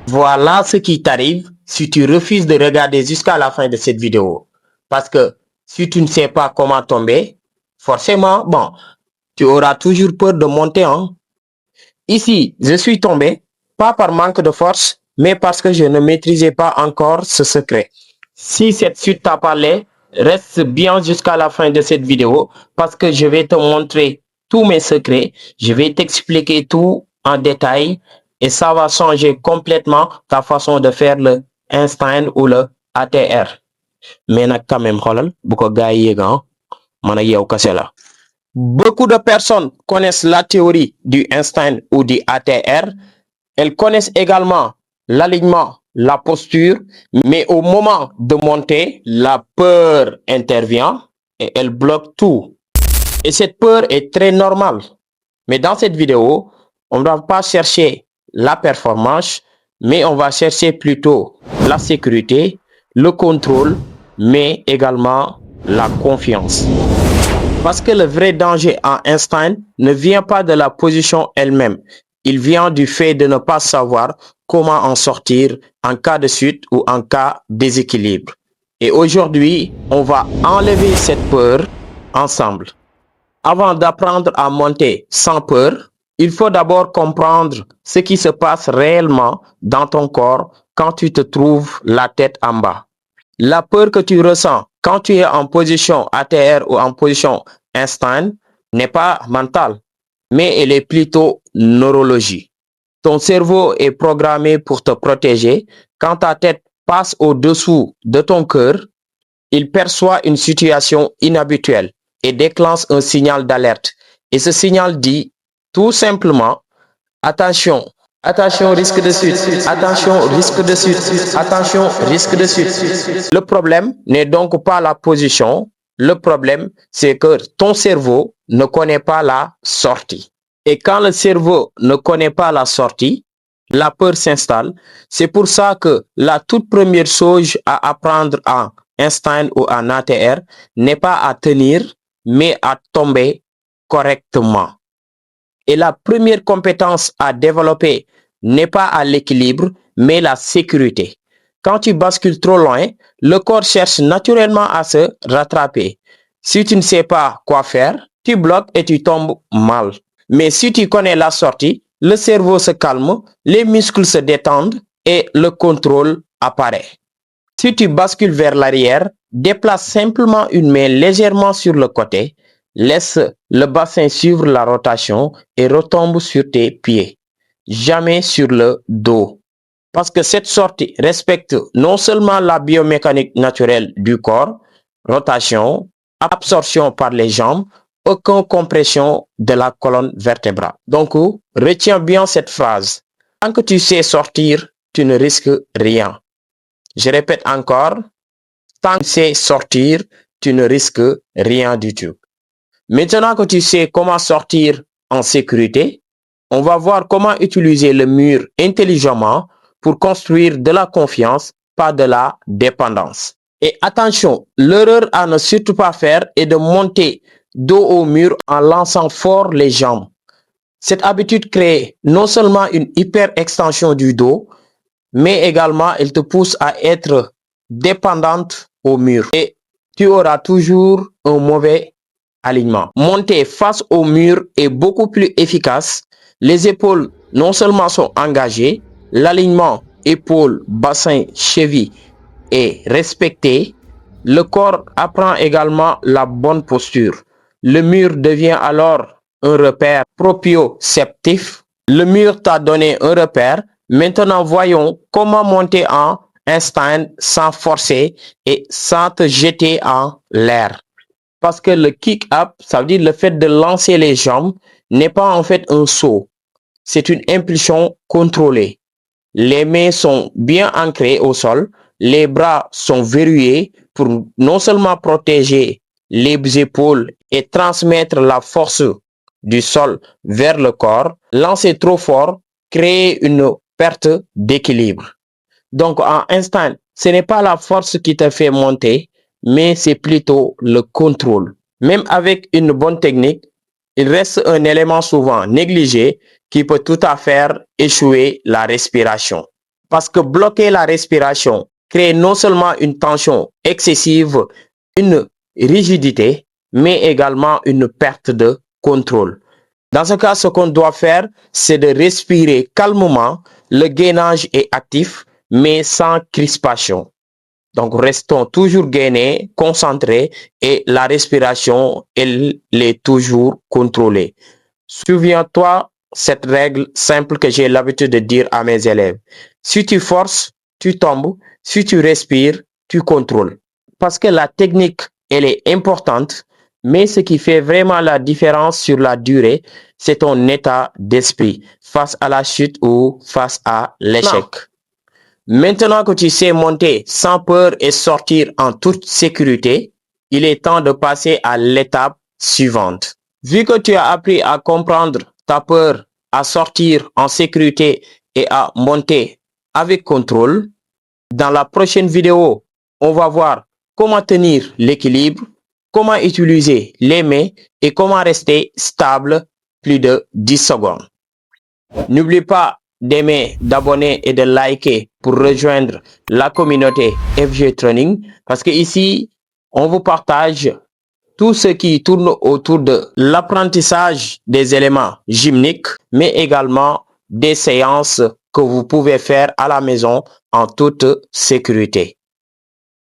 Voilà ce qui t'arrive si tu refuses de regarder jusqu'à la fin de cette vidéo. Parce que si tu ne sais pas comment tomber, forcément, bon, tu auras toujours peur de monter, hein. Ici, je suis tombé, pas par manque de force, mais parce que je ne maîtrisais pas encore ce secret. Si cette suite t'a parlé, reste bien jusqu'à la fin de cette vidéo parce que je vais te montrer tous mes secrets, je vais t'expliquer tout en détail et ça va changer complètement ta façon de faire le Einstein ou le ATR. Mais quand même, xoolal bu ko gars yi yéeg man ak yow kase la. Beaucoup de personnes connaissent la théorie du Einstein ou du ATR. Elles connaissent également l'alignement, la posture, mais au moment de monter, la peur intervient et elle bloque tout. Et cette peur est très normale. Mais dans cette vidéo, on ne va pas chercher la performance, mais on va chercher plutôt la sécurité, le contrôle, mais également la confiance. Parce que le vrai danger en Einstein ne vient pas de la position elle-même. Il vient du fait de ne pas savoir comment en sortir en cas de chute ou en cas de déséquilibre. Et aujourd'hui, on va enlever cette peur ensemble. Avant d'apprendre à monter sans peur, il faut d'abord comprendre ce qui se passe réellement dans ton corps quand tu te trouves la tête en bas. La peur que tu ressens quand tu es en position ATR ou en position Einstein n'est pas mentale, mais elle est plutôt neurologique. Ton cerveau est programmé pour te protéger. Quand ta tête passe au-dessous de ton cœur, il perçoit une situation inhabituelle et déclenche un signal d'alerte. Et ce signal dit tout simplement, attention, attention, risque de chute, attention, risque de chute, attention, risque de chute. Le problème n'est donc pas la position, le problème c'est que ton cerveau ne connaît pas la sortie. Et quand le cerveau ne connaît pas la sortie, la peur s'installe. C'est pour ça que la toute première chose à apprendre en Einstein ou en ATR n'est pas à tenir, mais à tomber correctement. Et la première compétence à développer n'est pas à l'équilibre, mais la sécurité. Quand tu bascules trop loin, le corps cherche naturellement à se rattraper. Si tu ne sais pas quoi faire, tu bloques et tu tombes mal. Mais si tu connais la sortie, le cerveau se calme, les muscles se détendent et le contrôle apparaît. Si tu bascules vers l'arrière, déplace simplement une main légèrement sur le côté, laisse le bassin suivre la rotation et retombe sur tes pieds, jamais sur le dos. Parce que cette sortie respecte non seulement la biomécanique naturelle du corps, rotation, absorption par les jambes, aucune compression de la colonne vertébrale. Donc, retiens bien cette phrase. Tant que tu sais sortir, tu ne risques rien. Je répète encore, tant que tu sais sortir, tu ne risques rien du tout. Maintenant que tu sais comment sortir en sécurité, on va voir comment utiliser le mur intelligemment pour construire de la confiance, pas de la dépendance. Et attention, l'erreur à ne surtout pas faire est de monter dos au mur en lançant fort les jambes. Cette habitude crée non seulement une hyper-extension du dos, mais également elle te pousse à être dépendante au mur et tu auras toujours un mauvais alignement. Monter face au mur est beaucoup plus efficace. Les épaules non seulement sont engagées, l'alignement épaules, bassin, cheville est respecté. Le corps apprend également la bonne posture. Le mur devient alors un repère proprioceptif. Le mur t'a donné un repère. Maintenant, voyons comment monter en Einstein sans forcer et sans te jeter en l'air. Parce que le kick-up, ça veut dire le fait de lancer les jambes, n'est pas en fait un saut. C'est une impulsion contrôlée. Les mains sont bien ancrées au sol, les bras sont verrouillés pour non seulement protéger les épaules et transmettre la force du sol vers le corps, lancer trop fort, créer une perte d'équilibre. Donc en instant, ce n'est pas la force qui te fait monter, mais c'est plutôt le contrôle. Même avec une bonne technique, il reste un élément souvent négligé qui peut tout à fait échouer la respiration. Parce que bloquer la respiration crée non seulement une tension excessive, une rigidité, mais également une perte de contrôle. Dans ce cas, ce qu'on doit faire, c'est de respirer calmement. Le gainage est actif, mais sans crispation. Donc, restons toujours gainés, concentrés et la respiration, elle est toujours contrôlée. Souviens-toi cette règle simple que j'ai l'habitude de dire à mes élèves. Si tu forces, tu tombes. Si tu respires, tu contrôles. Parce que la technique, elle est importante, mais ce qui fait vraiment la différence sur la durée, c'est ton état d'esprit face à la chute ou face à l'échec. Maintenant que tu sais monter sans peur et sortir en toute sécurité, il est temps de passer à l'étape suivante. Vu que tu as appris à comprendre ta peur, à sortir en sécurité et à monter avec contrôle, dans la prochaine vidéo, on va voir comment tenir l'équilibre, comment utiliser les mains et comment rester stable plus de 10 secondes. N'oublie pas d'aimer, d'abonner et de liker pour rejoindre la communauté FG Training parce que ici, on vous partage tout ce qui tourne autour de l'apprentissage des éléments gymniques, mais également des séances que vous pouvez faire à la maison en toute sécurité.